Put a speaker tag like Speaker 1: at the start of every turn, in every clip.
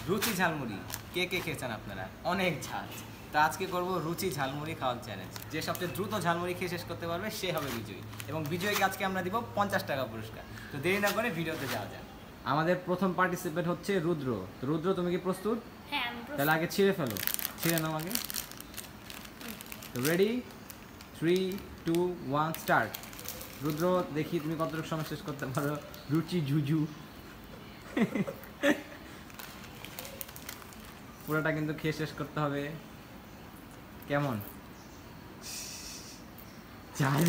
Speaker 1: রুচি ঝালমুড়ি কে কে খেয়েছেন আপনারা? অনেক ঝাল। তো আজকে করব রুচি ঝালমুড়ি খাওয়ার চ্যালেঞ্জ। যে সবচেয়ে দ্রুত ঝালমুড়ি খেয়ে শেষ করতে পারবে সে হবে বিজয়ী, এবং বিজয়ীকে আজকে আমরা দিব 50 টাকা পুরস্কার। তো দেরি না করে ভিডিওতে যাওয়া যাক। আমাদের প্রথম পার্টিসিপেট হচ্ছে রুদ্র। তো রুদ্র, তুমি কি প্রস্তুত?
Speaker 2: হ্যাঁ আমি প্রস্তুত।
Speaker 1: তাহলে আগে ছিঁড়ে ফেলো, ছিঁড়ে নাও আগে। তো রেডি, 3, 2, 1 স্টার্ট। রুদ্র, দেখি তুমি কতটুকু সময় শেষ করতে পারো। রুচি ঝুঝু পুরোটা কিন্তু খেয়ে শেষ করতে হবে। কেমন চাই?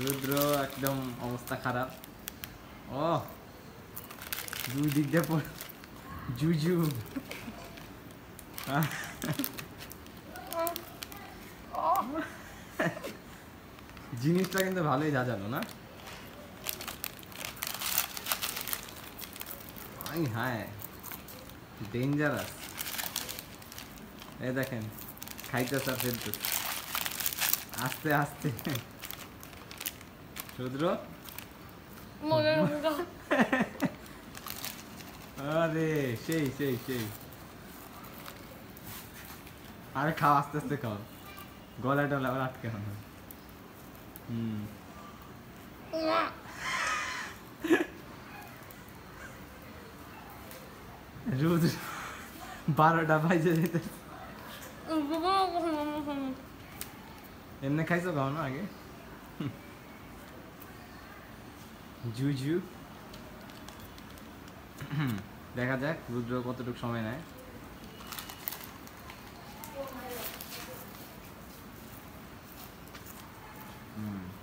Speaker 1: রুদ্র একদম অবস্থা খারাপ। ও দুই দিক দিয়ে জুজু। জিনিসটা কিন্তু ভালোই ঝাঁঝালো না? হ্যাঁ, ডেঞ্জারাস। এই দেখেন খাইতেছে ফেলতে আস্তে আস্তে। রুদ্র আরে সেই সেই সেই, আরে খাও আস্তে আস্তে খাও, গলায় টলা আবার আটকে না। রুদ্র 12টা বাজে যেতে। এমনি খাইছো খাও না আগে? জুজু। দেখা যাক রুদ্র কতটুকু সময় নেয়।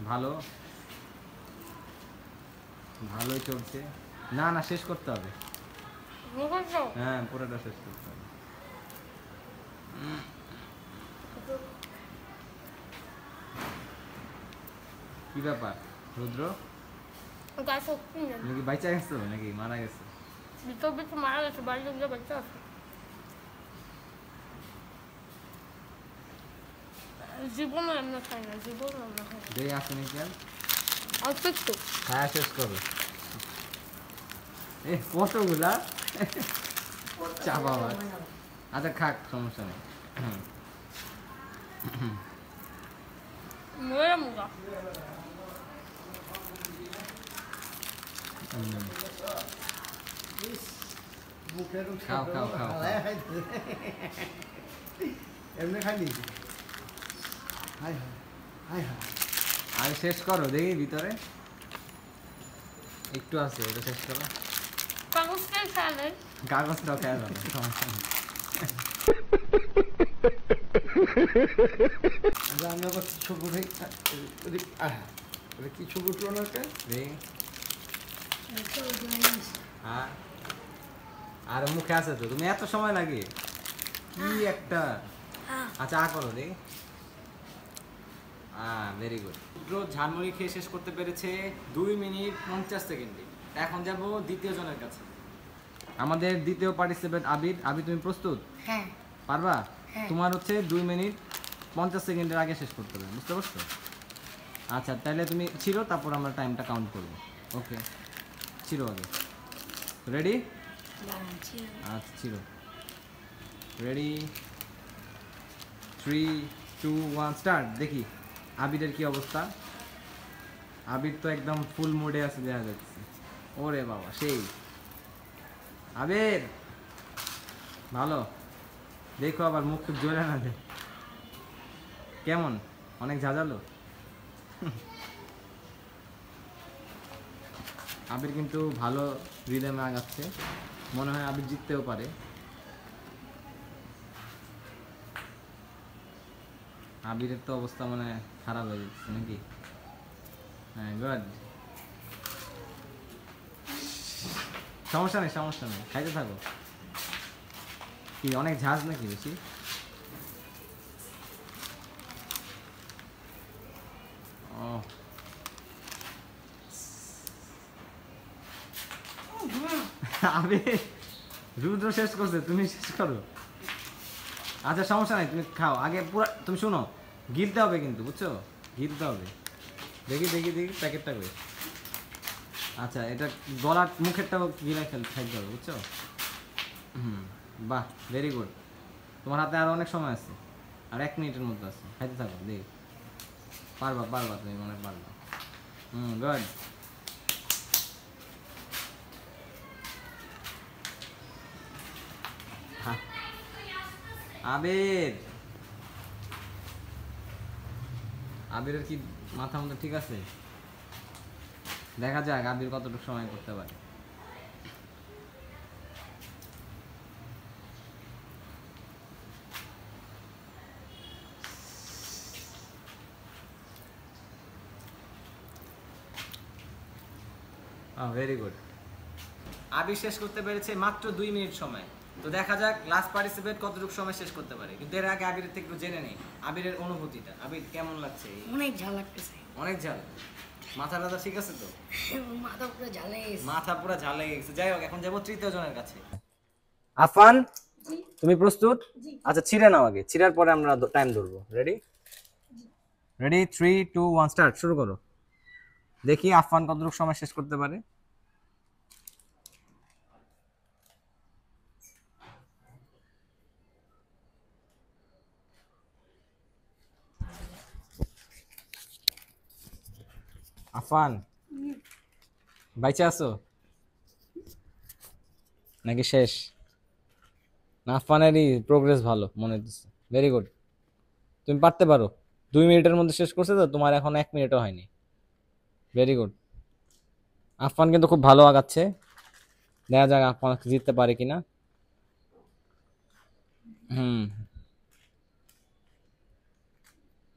Speaker 1: ভালো, ভালোই চলছে। না না, শেষ করতে হবে। হ্যাঁ, পুরোটা শেষ করতে হবে। কি ব্যাপার রুদ্র, নাকি বাইচা গেছো নাকি মারা গেছে?
Speaker 2: মারা গেছে, বাড়িতে গিয়ে বাচ্চা আছে। জীবনে আমরা খাই না, জীবনে আমরা খাই না।
Speaker 1: দেরি আসেনি কেন?
Speaker 2: অল্প একটু
Speaker 1: হ্যাঁ, শেষ করো। এ কতগুলা চাপা। আচ্ছা খাক, সমস্যা নেই। খাও খাও খাও,
Speaker 3: এমনি খাইনি।
Speaker 1: আরে শেষ করো, দেখি ভিতরে একটু আছে, ওটা শেষ করো।
Speaker 2: কাগজটাই খালে,
Speaker 1: কাগজটাও খেয়ে যাবে, সমস্যা নেই।
Speaker 3: আমি আবার কিছু করে কিছু উঠলো না ওটা।
Speaker 1: হ্যাঁ, আর মুখে আছে তো, তুমি এত সময় লাগে কি একটা। আচ্ছা আ করো দেখি। Very good. ঝালমুড়ি খেয়ে শেষ করতে পেরেছে 2 মিনিট 50 সেকেন্ডে। এখন যাব দ্বিতীয় জনের কাছে। আমাদের দ্বিতীয় পার্টিসিপেন্ট আবির। আবির, তুমি প্রস্তুত?
Speaker 2: হ্যাঁ
Speaker 1: পারবা?
Speaker 2: হ্যাঁ।
Speaker 1: তোমার হচ্ছে 2 মিনিট 50 সেকেন্ডের আগে শেষ করতে হবে, বুঝতে পারছো? আচ্ছা তাহলে তুমি ছিড়ো, তারপর আমরা টাইমটা কাউন্ট করবো। ওকে, ছিড়ো আগে। রেডি? আচ্ছা ছিড়ো। Ready, 3, 2, 1 start. দেখি আবিরের কি অবস্থা। আবির তো একদম ফুল মুডে আছে দেখা যাচ্ছে। ওরে বাবা, সেই আবির ভালো। দেখো আবার মুখ টুক জোরে না দে। কেমন, অনেক ঝাঁঝালো? আবির কিন্তু ভালো রিদমে আগাচ্ছে, মনে হয় আবির জিততেও পারে। আবিরের তো অবস্থা মানে খারাপ হয়ে যাচ্ছে নাকি? হ্যাঁ, গুড। সমস্যা নেই সমস্যা নেই, খাইতে থাকো। কি অনেক ঝাঁজ নাকি বেশি? ও আবির, রুদ্র শেষ করছে, তুমি শেষ করো। আচ্ছা সমস্যা নাই, তুমি খাও আগে পুরো। তুমি শোনো, গিলতে হবে কিন্তু, বুঝছো? গিলতে হবে। দেখি দেখি দেখি প্যাকেটটা করে। আচ্ছা এটা গলার মুখেরটাও গিলা খাইতে হবে বুঝছো? বাহ ভেরি গুড। তোমার হাতে আরো অনেক সময় আছে, আর 1 মিনিটের মধ্যে আছে, খাইতে থাকো দেখ। পারবা পারবা, তুমি মনে হয় পারবা। গুড। আবির, আবিরের কি মাথা মতো ঠিক আছে? দেখা যাক আবির কতটুকু সময় করতে পারে। Very good. আবির শেষ করতে পেরেছে মাত্র 2 মিনিট সময়। তো দেখা যাক লাস্ট পার্টিসিপেট কতটুকু সময় শেষ করতে পারে। কিন্তু এর আগে আবিরের থেকে একটু জেনে নেই আবিরের অনুভূতিটা। আবির কেমন লাগছে?
Speaker 2: অনেক ঝাল লাগতেছে।
Speaker 1: অনেক ঝাল? মাথা ব্যথা ঠিক আছে তো?
Speaker 2: মাথা পুরো ঝালে গেছে।
Speaker 1: মাথা পুরো ঝালে গেছে। যাই হোক, এখন যাবো তৃতীয় জনের কাছে। আফান, তুমি প্রস্তুত? আচ্ছা ছিঁড়ে নাও আগে, ছিঁড়ার পরে আমরা টাইম ধরবো। রেডি? Ready 3 2 1 start. শুরু করো। দেখি আফান কতটুকু সময় শেষ করতে পারে। আফান বাইচে আছো নাকি শেষ? না, আফানেরই প্রোগ্রেস ভালো মনে হচ্ছে। ভেরি গুড, তুমি পারতে পারো। 2 মিনিটের মধ্যে শেষ করছে তো, তোমার এখন 1 মিনিটও হয়নি। Very good. আফান কিন্তু খুব ভালো আগাচ্ছে। দেখা যাক আফান জিততে পারে কিনা।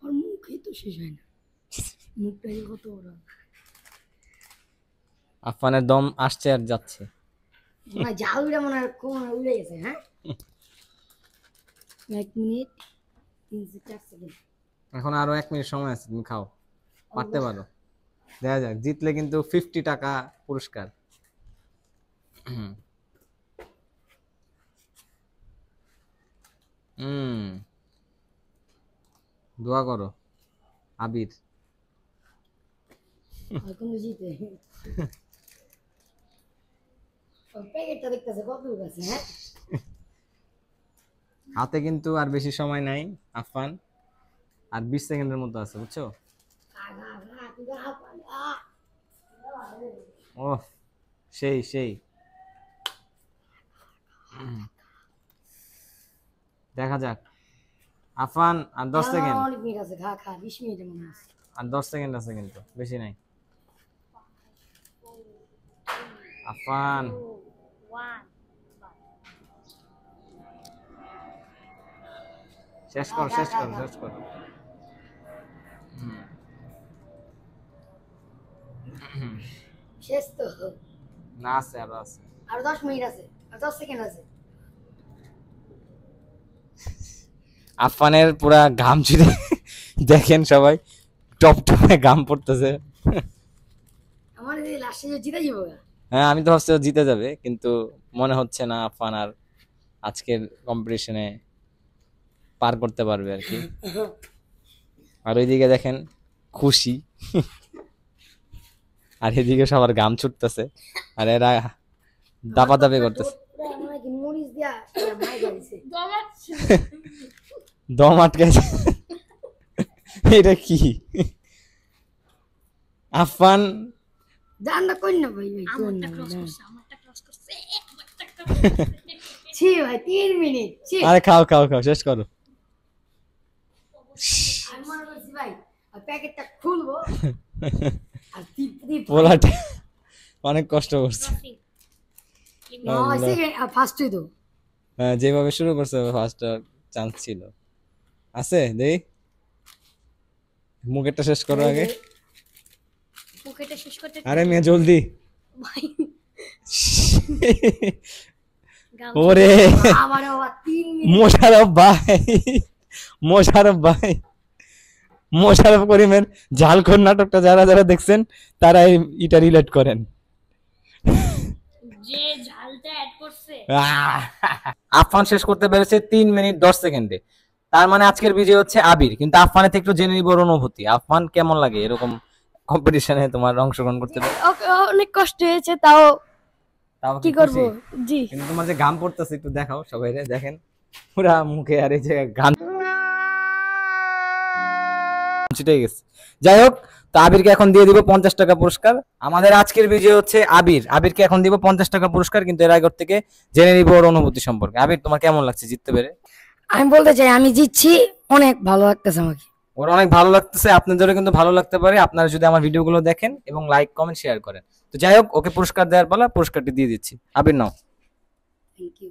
Speaker 2: আর মুখই তো শেষ হয় না, মুখটাই কত বড়।
Speaker 1: আফানের দম আসছে আর যাচ্ছে।
Speaker 2: ভাই ঝালটা মনে হয় কোন উড়ে গেছে। হ্যাঁ 1 মিনিট 4 সেকেন্ড।
Speaker 1: এখন আরো 1 মিনিট সময় আছে, তুমি খাও, পারতে পারো। দেখা যাক, জিতলে কিন্তু 50 টাকা পুরস্কার। দোয়া করো আবির।
Speaker 2: এখন জিতে প্যাকেটটা দেখতেছে কত দূর আছে। হ্যাঁ
Speaker 1: হাতে কিন্তু আর বেশি সময় নাই আফান, আর 20 সেকেন্ডের মতো আছে বুঝছো? ও সেই সেই। দেখা যাক আফান, আর 10 সেকেন্ড।
Speaker 2: অনেক মিনিট আছে, খা খা 20 মিনিটের মনে আছে।
Speaker 1: আর 10 সেকেন্ড আছে, কিন্তু বেশি নাই। আফান শেষ কর শেষ কর শেষ কর।
Speaker 2: শেষ তো
Speaker 1: না, আছে আরো আছে।
Speaker 2: আর 10 মিনিট আছে, আর 10 সেকেন্ড আছে।
Speaker 1: আফানের পুরা ঘাম ছিঁড়ে দেখেন সবাই, টপ টপে ঘাম পড়তেছে।
Speaker 2: আমার এই লাস্টে যে জিতে যাবো।
Speaker 1: হ্যাঁ, আমি তো ভাবছি ও জিতে যাবে, কিন্তু মনে হচ্ছে না আফান আর আজকের কম্পিটিশনে পার করতে পারবে আর কি। আর ওইদিকে দেখেন খুশি, আর এদিকে সবার ঘাম ছুটতেছে, আর এরা দাপাদাপি করতেছে।
Speaker 2: মরিচ দিয়া মাইরা দিছে।
Speaker 1: দম আটকাইছে। এটা কি? আফান
Speaker 2: জানটা কই না ভাই, ভাই কোন না আমারটা ক্রস করছে। ছি ভাই 3 মিনিট। ছি
Speaker 1: আরে খাও খাও খাও, শেষ করো।
Speaker 2: আমি মনে করছি ভাই প্যাকেটটা খুলবো আর টিপ
Speaker 1: পোলাটা অনেক কষ্ট করছে।
Speaker 2: না সেকেন্ড ফার্স্টই তো।
Speaker 1: হ্যাঁ, যেভাবে শুরু করছে ফার্স্ট চান্স ছিল। আছে দেই, মুখেরটা শেষ করো আগে।
Speaker 2: মুখেটা শেষ করতে
Speaker 1: আরে মেয়ে জলদি।
Speaker 2: ভাই
Speaker 1: ওরে
Speaker 2: আবার 3 মিনিট।
Speaker 1: মোশারফ ভাই, মোশারফ ভাই, মোশারফ করিমের ঝালখোর নাটকটা যারা যারা দেখছেন তারা এটা রিলেট করেন।
Speaker 2: যে ঝালটা অ্যাড করছে।
Speaker 1: আফান শেষ করতে পেরেছে 3 মিনিট 10 সেকেন্ডে। তার মানে আজকের বিজয় হচ্ছে আবির। কিন্তু আফানের থেকে একটু জেনে নিব ওর অনুভূতি। আফান কেমন লাগে এরকম কম্পিটিশনে তোমার অংশগ্রহণ করতে পারি।
Speaker 2: অনেক কষ্ট হয়েছে, তাও
Speaker 1: তাও
Speaker 2: কি করব।
Speaker 1: খুশি?
Speaker 2: জি,
Speaker 1: কিন্তু তোমার যে ঘাম পড়তেছে একটু দেখাও সবাই দেখেন, পুরা মুখে আর এই যে ঘাম ছিটে গেছে। যাই হোক, তো আবিরকে এখন দিয়ে দিব 50 টাকা পুরস্কার। আমাদের আজকের বিজয় হচ্ছে আবির। আবিরকে এখন দিব 50 টাকা পুরস্কার, কিন্তু এর আগে ওর থেকে জেনে নিব ওর অনুভূতি সম্পর্কে। আবির, তোমার কেমন লাগছে জিততে পেরে?
Speaker 2: আমি বলতে চাই আমি জিতছি, অনেক ভালো লাগতেছে আমাকে।
Speaker 1: ওর অনেক ভালো লাগতেছে, আপনাদেরও কিন্তু ভালো লাগতে পারে আপনারা যদি আমার ভিডিওগুলো দেখেন এবং লাইক কমেন্ট শেয়ার করেন। তো যাই হোক, ওকে পুরস্কার দেওয়ার পালা, পুরস্কারটি দিয়ে দিচ্ছি। আবির নাও।
Speaker 2: Thank you.